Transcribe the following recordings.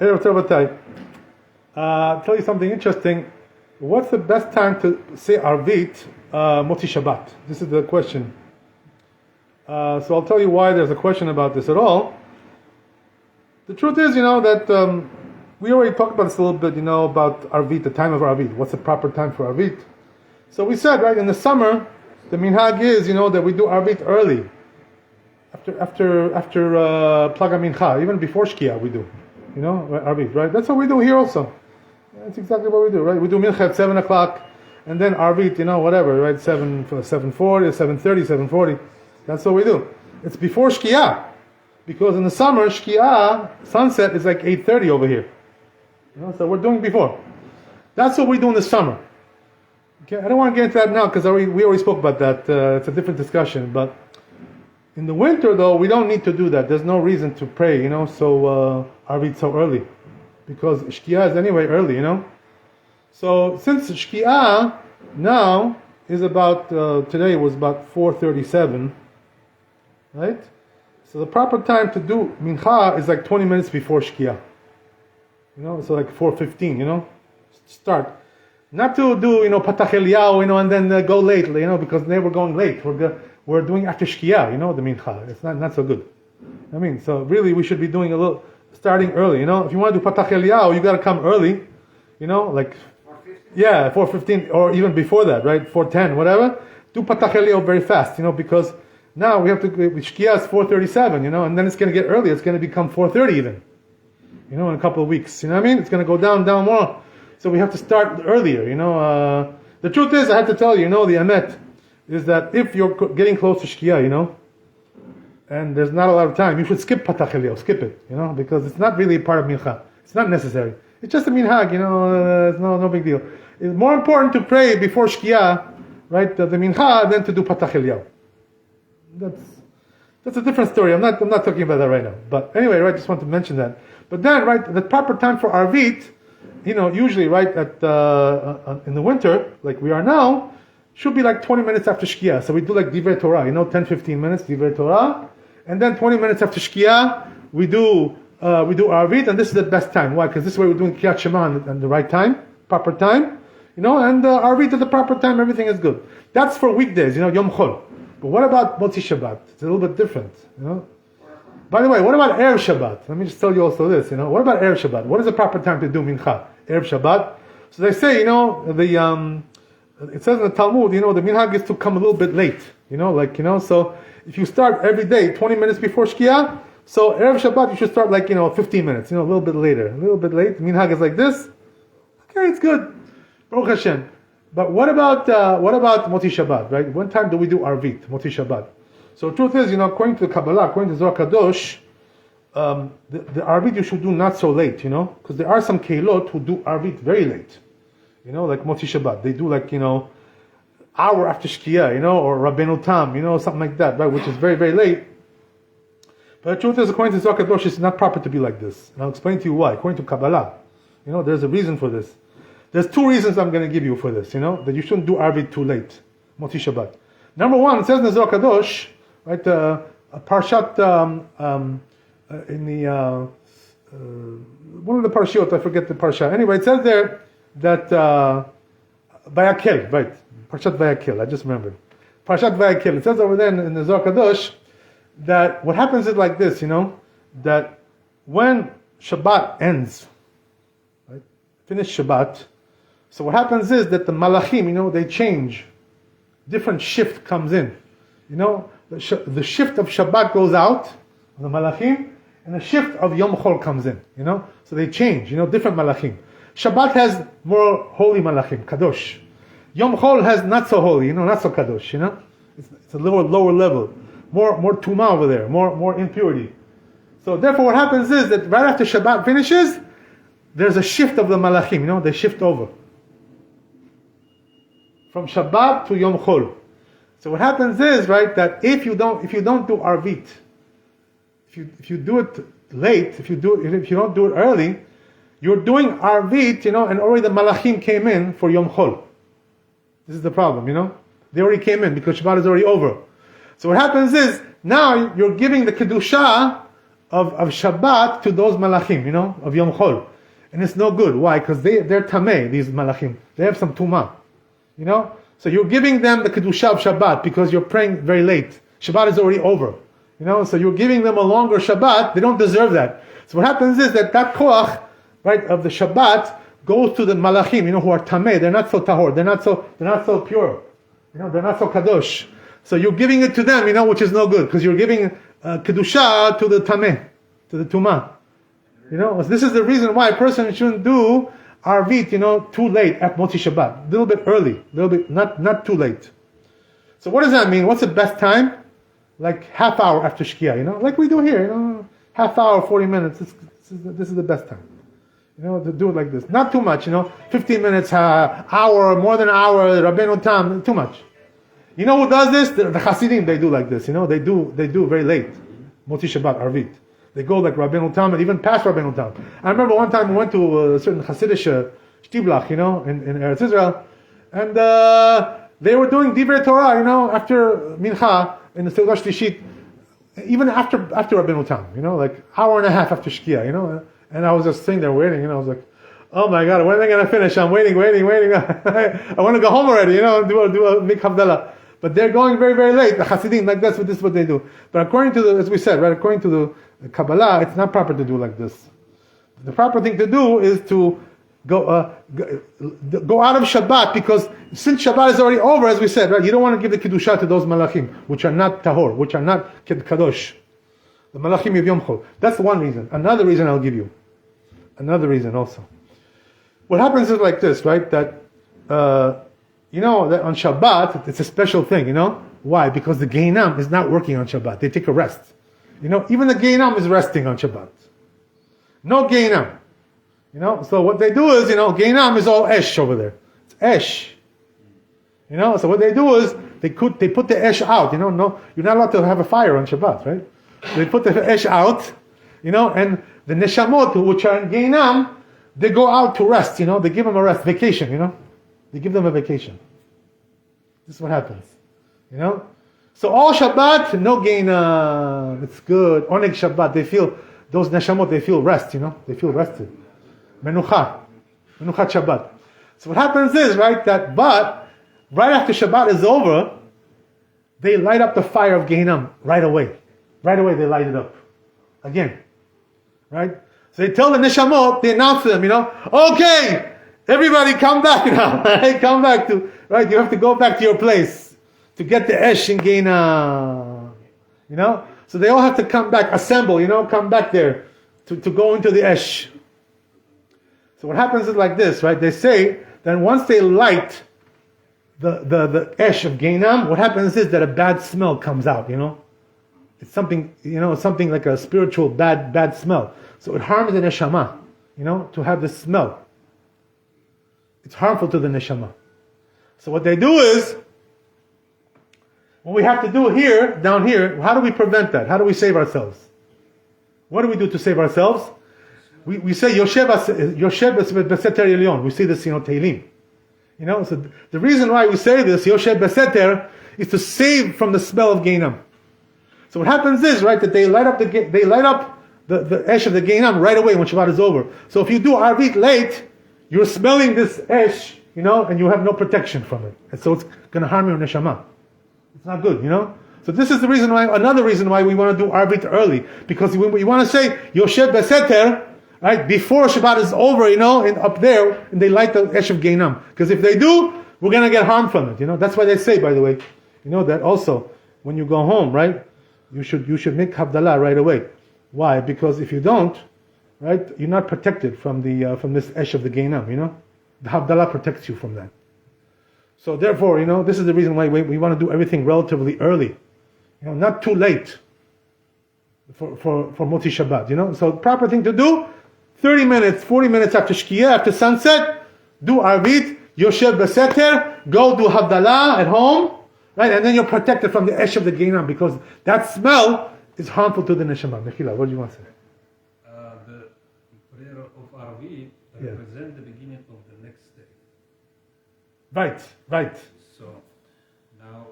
Erev Tov. I'll tell you something interesting. What's the best time to say Arvit Motzeh Shabbat? This is the question. So I'll tell you why there's a question about this at all. The truth is, that we already talked about this a little bit, about Arvit, the time of Arvit. What's the proper time for Arvit? So we said, right, in the summer, the minhag is, that we do Arvit early. After Plaga Mincha, even before Shkia we do, Arvit, right? That's what we do here also. That's exactly what we do, right? We do Mincha at 7 o'clock, and then Arvit, whatever, right? 7:40, 7:30, 7:40. That's what we do. It's before Shkia, because in the summer, Shkia, sunset is like 8:30 over here. So we're doing before. That's what we do in the summer. Okay, I don't want to get into that now, because we already spoke about that. It's a different discussion, but in the winter, though, we don't need to do that. There's no reason to pray, Arvit so early. Because Shkia is anyway early, So since Shkia now is about, today was about 4:37, right? So the proper time to do Mincha is like 20 minutes before Shkia. So like 4:15, start. Not to do, Patach Eliyahu, and then go late, because they were going late. We're doing after Shkia, the Mincha. It's not so good. So really we should be doing starting early, If you want to do Patach Eliyahu, you got to come early, like 4:15. 4:15, or even before that, right? 4:10, whatever. Do Patach Eliyahu very fast, because now we have to, Shkia is 4:37, and then it's going to get early. It's going to become 4:30 even, in a couple of weeks. It's going to go down more. So we have to start earlier, The truth is, I have to tell you, the emet is that if you're getting close to Shkia, and there's not a lot of time, you should skip Patach Eliyahu, skip it, because it's not really part of Mincha. It's not necessary. It's just a minhag, it's no big deal. It's more important to pray before Shkia, right, the Mincha, than to do Patach Eliyahu. That's a different story. I'm not talking about that right now. But anyway, right, just want to mention that. But then, right, the proper time for Arvit, usually, right, in the winter, like we are now, should be like 20 minutes after Shkia. So we do like Divrei Torah, 10-15 minutes, Divrei Torah. And then 20 minutes after Shkia, we do Arvit, and this is the best time. Why? Because this is where we're doing Kriyat Shema at the right time, proper time. And Arvit at the proper time, everything is good. That's for weekdays, Yom Chol. But what about Motzeh Shabbat? It's a little bit different, By the way, what about Erev Shabbat? Let me just tell you also this, What about Erev Shabbat? What is the proper time to do Mincha? Erev Shabbat. So they say, it says in the Talmud, the minhag is to come a little bit late, so if you start every day 20 minutes before Shkia, so Erev Shabbat you should start 15 minutes, a little bit later, a little bit late. The minhag is like this. Okay, it's good. Baruch Hashem. But what about Motzeh Shabbat, right? When time do we do Arvit, Motzeh Shabbat? So the truth is, according to the Kabbalah, according to Zohar Kadosh, the Arvit you should do not so late, because there are some Keilot who do Arvit very late. Like Motzeh Shabbat. They do hour after Shkia, or Rabbeinu Tam, something like that, right? Which is very, very late. But the truth is, according to Zohar Kadosh, it's not proper to be like this. And I'll explain to you why. According to Kabbalah, there's a reason for this. There's two reasons I'm going to give you for this, that you shouldn't do Arvit too late, Motzeh Shabbat. Number one, it says in the Zohar Kadosh, right, a Parshat, in the, one of the Parshiot, I forget the Parsha. Anyway, it says there, that Vayakel, right? Parshat Vayakel, I just remembered. Parshat Vayakel. It says over there in the Zohar Kadosh that what happens is like this, that when Shabbat ends, right? Finish Shabbat. So what happens is that the Malachim, they change. Different shift comes in. The shift of Shabbat goes out, the Malachim, and the shift of Yom Chol comes in. So they change. Different Malachim. Shabbat has more holy malachim, kadosh. Yom Chol has not so holy, not so kadosh, It's a little lower level. More tuma over there, more impurity. So therefore what happens is that right after Shabbat finishes, there's a shift of the malachim, they shift over. From Shabbat to Yom Chol. So what happens is, right, that if you don't do Arvit, if you do it late, if you don't do it early, you're doing Arvit, and already the Malachim came in for Yom Chol. This is the problem, They already came in because Shabbat is already over. So what happens is, now you're giving the Kedusha of Shabbat to those malachim, of Yom Chol. And it's no good. Why? Because they're tameh, these malachim. They have some tumah. So you're giving them the kedusha of Shabbat because you're praying very late. Shabbat is already over. So you're giving them a longer Shabbat. They don't deserve that. So what happens is that koach, right, of the Shabbat goes to the malachim, who are tameh. They're not so tahor. They're not so pure. They're not so kadosh. So you're giving it to them, which is no good because you're giving kedusha to the tameh, to the tumah. So this is the reason why a person shouldn't do Arvit, too late at Motzeh Shabbat. A little bit early, not too late. So what does that mean? What's the best time? Like half hour after Shkia, like we do here, half hour, 40 minutes. This is the best time, to do it like this. Not too much, 15 minutes, hour, more than an hour, Rabbeinu Tam, too much. Who does this? The Hasidim, they do like this, they do very late. Motzeh Shabbat, Arvit. They go like Rabbeinu Tam and even past Rabbeinu Tam. I remember one time we went to a certain Hasidic shtiblach, in Eretz Israel, and they were doing Divrei Torah, after Mincha in the Seudah Shlishit, even after Rabbeinu Tam, like hour and a half after Shkia, and I was just sitting there waiting, I was like, oh my God, when are they going to finish? I'm waiting. I want to go home already, do a big Havdalah. But they're going very, very late. The Hasidim, like this is what they do. But according to as we said, right, according to the Kabbalah, it's not proper to do like this. The proper thing to do is to go out of Shabbat, because since Shabbat is already over, as we said, right, you don't want to give the Kedusha to those Malachim, which are not Tahor, which are not Kadosh. The Malachim of Yom Chol. That's one reason. Another reason I'll give you. Another reason also. What happens is like this, right, that that on Shabbat, it's a special thing, Why? Because the Geinam is not working on Shabbat. They take a rest. Even the Geinam is resting on Shabbat. No Geinam. So what they do is, Geinam is all Esh over there. It's Esh. So what they do is, they put the Esh out, No, you're not allowed to have a fire on Shabbat, right? They put the Esh out, and the Neshamot, which are in Geinam, they go out to rest, They give them a rest, vacation, They give them a vacation. This is what happens. So all Shabbat, no Geina. It's good. Oneg Shabbat, those Neshamot, they feel rest, They feel rested. Menucha Shabbat. So what happens is, right, but right after Shabbat is over, they light up the fire of Gehinnom right away. Right away they light it up. Again. Right? So they tell the Neshamot, they announce to them, okay, everybody come back now. Right? Come back right? You have to go back to your place to get the Esh in Geina. So they all have to come back, assemble, come back there to go into the Esh. So what happens is like this, right? They say that once they light the Esh of Geinam, what happens is that a bad smell comes out, It's something, something like a spiritual bad smell. So it harms the neshama, to have this smell. It's harmful to the neshama. So what they do is, what we have to do down here, how do we prevent that? How do we save ourselves? What do we do to save ourselves? We say Yoshev Beseter Elyon. We say this, Tehillim. So the reason why we say this, Yoshev Beseter, is to save from the smell of Geinam. So what happens is, right, that they light up the Esh of the Geinam right away when Shabbat is over. So if you do Arvit late, you're smelling this Esh, and you have no protection from it. And so it's going to harm your neshama. It's not good, So this is another reason why we want to do Arvit early. Because we want to say, Yoshev Beseter, right, before Shabbat is over, and up there, and they light the Esh of Geinam. Because if they do, we're going to get harmed from it, That's why they say, by the way, that also, when you go home, right, you should make Havdalah right away. Why? Because if you don't, right, you're not protected from this Esh of the Geinam, The Havdalah protects you from that. So therefore, this is the reason why we want to do everything relatively early. Not too late for Motzeh Shabbat, So the proper thing to do, 30 minutes, 40 minutes after Shkia, after sunset, do Arvit, Yoshev Beseter, go do Havdalah at home, right? And then you're protected from the Esh of the Geinam, because that smell is harmful to the Neshama. Mechila, what do you want to say? The prayer of Arvit represents the beginning of the next day. Right. So now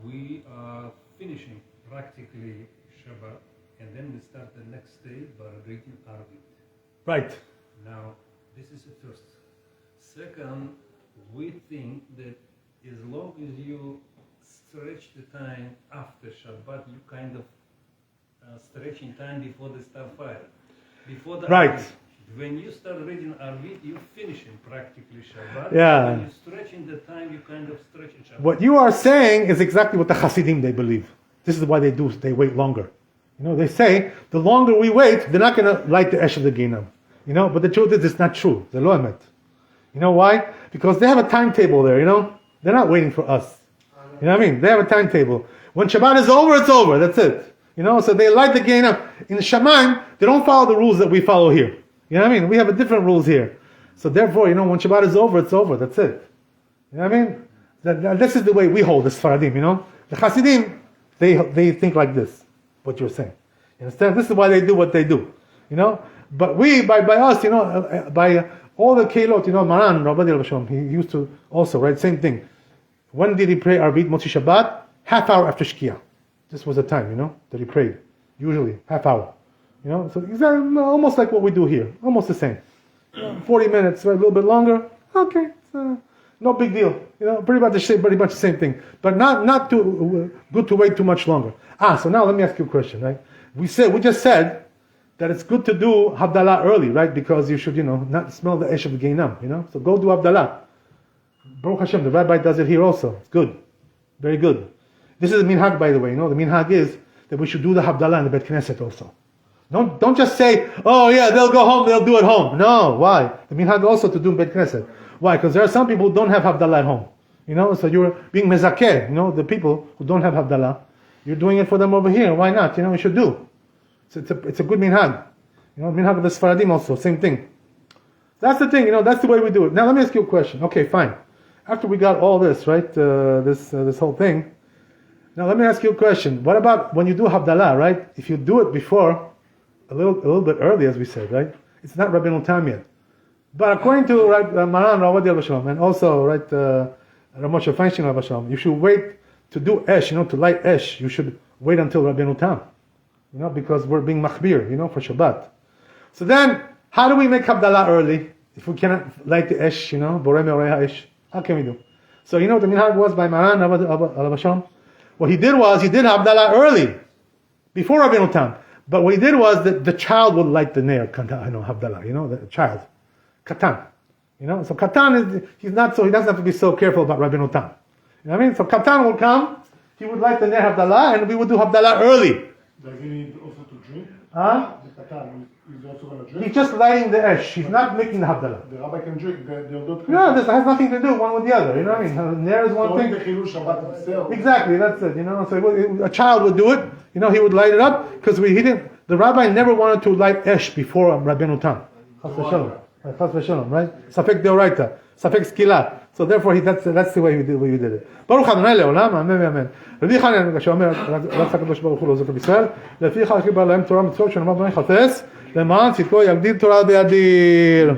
we are finishing practically Shabbat. and then we start the next day by reading Arvit. Right. Now, this is the first. Second, we think that as long as you stretch the time after Shabbat, you kind of stretching time before the starfire. Before the Right. Arvit. When you start reading Arvit, you're finishing practically Shabbat. Yeah. When you're stretching the time, you kind of stretch Shabbat. What you are saying is exactly what the Hasidim they believe. This is why they do. They wait longer. They say the longer we wait, they're not going to light the ash of the Ginam. But the truth is, it's not true. The lo emet. You know why? Because they have a timetable there. They're not waiting for us. You know what I mean? They have a timetable. When Shabbat is over, it's over. That's it. So they light the Ginam. In the Shamayim, they don't follow the rules that we follow here. You know what I mean? We have a different rules here. So therefore, when Shabbat is over, it's over. That's it. You know what I mean? This is the way we hold the Sfaradim. The Hasidim, they think like this. What you're saying. You understand? This is why they do what they do. But we, by us, by all the Keilot, Maran, Rabbi, he used to also, right? Same thing. When did he pray Arvit Motzeh Shabbat? Half hour after Shkia. This was the time, that he prayed. Usually, half hour. So exactly, almost like what we do here. Almost the same. 40 minutes, right? A little bit longer. Okay. No big deal. Pretty much the same thing. But not too good to wait too much longer. So now let me ask you a question, right? We just said that it's good to do Havdalah early, right? Because you should, not smell the ash of the Geinam, So go do Havdalah. Baruch Hashem, the Rabbi does it here also. It's good. Very good. This is the minhag, by the way. The minhag is that we should do the Havdalah in the Bet Knesset also. Don't just say, oh yeah, they'll go home, they'll do it home. No, why? The minhag also to do in Bet Knesset. Why? Because there are some people who don't have Havdalah at home. So you're being mezakeh, the people who don't have Havdalah. You're doing it for them over here. Why not? We should do. So it's a good minhag. Minhag of the Sfaradim also, same thing. That's the thing, that's the way we do it. Now let me ask you a question. Okay, fine. After we got all this, right, this whole thing, now let me ask you a question. What about when you do Havdalah, right? If you do it before, a little bit early, as we said, right? It's not Rabbeinu Tam yet. But according to Maran Ravadi and also Ramosha Feinstein, you should wait to do Esh, to light Esh. You should wait until Rabbeinu Tam, because we're being machbir, for Shabbat. So then, how do we make Havdalah early if we cannot light the Esh, Borei Meorei Esh? How can we do? So the minhag was by Maran Ravadi. What he did was he did Havdalah early, before Rabbeinu Tam. But what he did was that the child would light the Ner, Havdalah, the child. Katan. So Katan he doesn't have to be so careful about Rabbeinu Tam. You know what I mean? So Katan would come, he would light the Ner Havdalah, and we would do Havdalah early. Does he need also to drink? Huh? The Katan, he's also going to drink? He's just lighting the Esh, he's not making the Havdalah. The Rabbi can drink, they'll do it. No, this has nothing to do one with the other, you know what I mean? Ner is one thing. The Chilul Shabbat himself. Exactly, that's it, So a child would do it, he would light it up, because the Rabbi never wanted to light Esh before Rabbeinu Tam. Chas v'shalom, right? Safek deoraita, safek skila. So therefore, that's the way we did it. Baruch Adonai leolam, amen ואמן. רבי חנן, שאומר, רצה הקדוש ברוך הוא לעזור בישראל, לפיכך קיבל להם תורה מצוות שנאמר בני חפש, למען צדקו יגדיל תורה בידיר.